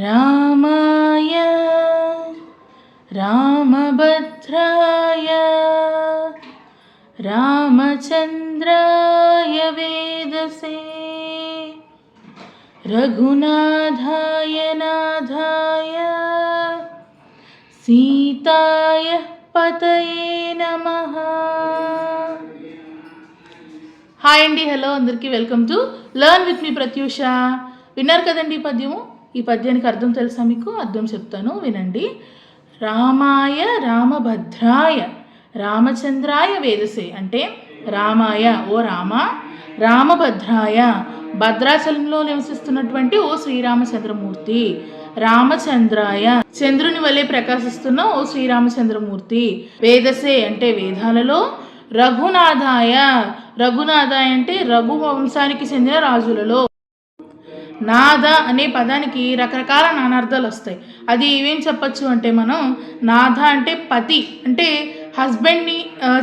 రామాయ రామభద్రాయ రామచంద్రాయ వేదసే రఘునాథాయ నాథాయ సీతాయ పతయే నమః. హాయ్ అండి, హలో అందరికీ, welcome to learn with me Pratyusha. విన్నారు కదండి ఈ పద్యము. ఈ పద్యానికి అర్థం తెలుసా మీకు? అర్థం చెప్తాను, వినండి. రామాయ రామభద్రాయ రామచంద్రాయ వేదసే అంటే రామాయ ఓ రామ, రామభద్రాయ భద్రాచలంలో నివసిస్తున్నటువంటి ఓ శ్రీరామచంద్రమూర్తి, రామచంద్రాయ చంద్రుని వలె ప్రకాశిస్తున్న ఓ శ్రీరామచంద్రమూర్తి, వేదసే అంటే వేదాలలో, రఘునాథాయ రఘునాథాయ అంటే రఘు వంశానికి చెందిన రాజులలో. నాథ అనే పదానికి రకరకాల నానార్థాలు వస్తాయి. అది ఏమేం చెప్పచ్చు అంటే, మనం నాథ అంటే పతి అంటే హస్బెండ్ని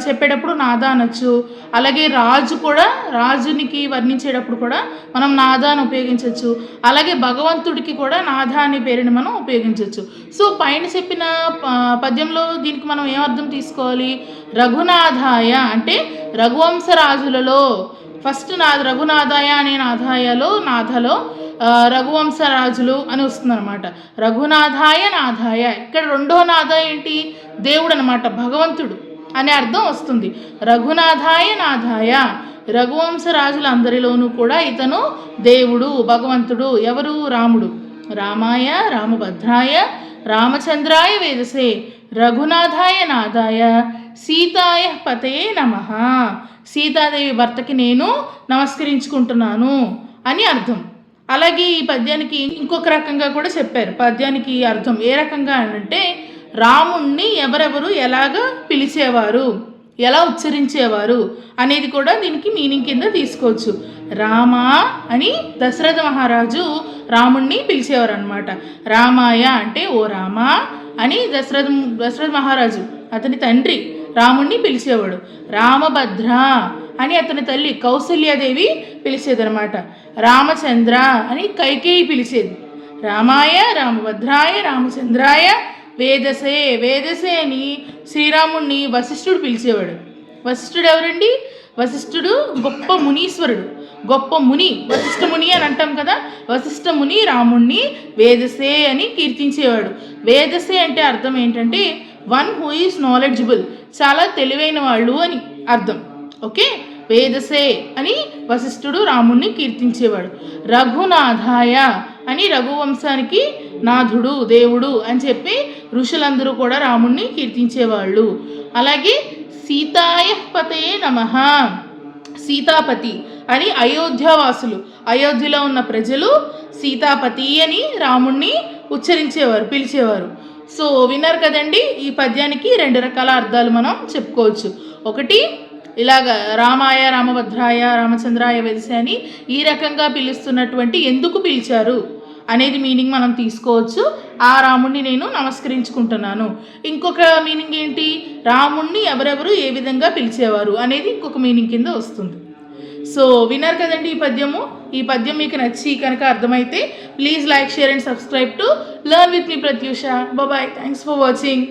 చెప్పేటప్పుడు నాథ అనొచ్చు. అలాగే రాజు కూడా, రాజునికి వర్ణించేటప్పుడు కూడా మనం నాథ అని ఉపయోగించవచ్చు. అలాగే భగవంతుడికి కూడా నాథ అనే పేరుని మనం ఉపయోగించవచ్చు. సో పైన చెప్పిన పద్యంలో దీనికి మనం ఏమర్థం తీసుకోవాలి? రఘునాథాయ అంటే రఘువంశ రాజులలో ఫస్ట్ రఘునాథాయ అనే నాథలో రఘువంశరాజులు అని వస్తుంది అనమాట. రఘునాథాయ నాథాయ, ఇక్కడ రెండో నాథ ఏంటి? దేవుడు అనమాట, భగవంతుడు అనే అర్థం వస్తుంది. రఘునాథాయ నాథాయ రఘువంశరాజులందరిలోనూ కూడా ఇతను దేవుడు, భగవంతుడు. ఎవరు? రాముడు. రామాయ రామభద్రాయ రామచంద్రాయ వేదసే రఘునాథాయ నాథాయ సీతాయ పతయే నమః. సీతాదేవి భర్తకి నేను నమస్కరించుకుంటున్నాను అని అర్థం. అలాగే ఈ పద్యానికి ఇంకొక రకంగా కూడా చెప్పారు. పద్యానికి అర్థం ఏ రకంగా అంటే, రాముణ్ణి ఎవరెవరు ఎలాగా పిలిచేవారు, ఎలా ఉచ్చరించేవారు అనేది కూడా దీనికి మీనింగ్ కింద తీసుకోవచ్చు. రామ అని దశరథ మహారాజు రాముణ్ణి పిలిచేవారు అనమాట. రామాయ అంటే ఓ రామ అని దశరథ మహారాజు అతని తండ్రి రాముణ్ణి పిలిచేవాడు. రామభద్ర అని అతని తల్లి కౌసల్యాదేవి పిలిచేదనమాట. రామచంద్ర అని కైకేయి పిలిచేది. రామాయ రామభద్రాయ రామచంద్రాయ వేదసే అని శ్రీరాముణ్ణి వశిష్ఠుడు పిలిచేవాడు. వశిష్ఠుడు ఎవరండి? వశిష్ఠుడు గొప్ప మునీశ్వరుడు, గొప్ప ముని, వశిష్ఠ ముని అని అంటాం కదా. వశిష్ఠ ముని రాముణ్ణి వేదసే అని కీర్తించేవాడు. వేదసే అంటే అర్థం ఏంటంటే వన్ హూ ఈజ్ నాలెడ్జబుల్, చాలా తెలివైన వాళ్ళు అని అర్థం. ఓకే, వేదసే అని వశిష్ఠుడు రాముణ్ణి కీర్తించేవాడు. రఘునాథాయ అని రఘువంశానికి నాథుడు, దేవుడు అని చెప్పి ఋషులందరూ కూడా రాముణ్ణి కీర్తించేవాళ్ళు. అలాగే సీతాయ పతయే నమః, సీతాపతి అని అయోధ్యవాసులు, అయోధ్యలో ఉన్న ప్రజలు సీతాపతి అని రాముణ్ణి ఉచ్చరించేవారు, పిలిచేవారు. సో విన్నారు కదండి, ఈ పద్యానికి రెండు రకాల అర్థాలు మనం చెప్పుకోవచ్చు. ఒకటి ఇలాగ రామాయ రామభద్రాయ రామచంద్రాయ వేదసే అని ఈ రకంగా పిలుస్తున్నటువంటి ఎందుకు పిలిచారు అనేది మీనింగ్ మనం తీసుకోవచ్చు. ఆ రాముణ్ణి నేను నమస్కరించుకుంటున్నాను. ఇంకొక మీనింగ్ ఏంటి? రాముణ్ణి ఎవరెవరు ఏ విధంగా పిలిచేవారు అనేది ఇంకొక మీనింగ్ కింద వస్తుంది. సో విన్నారు కదండి ఈ పద్యము. ఈ పద్యం మీకు నచ్చి కనుక అర్థమైతే please like, share and subscribe to learn with me Pratyusha. Bye, thanks for watching.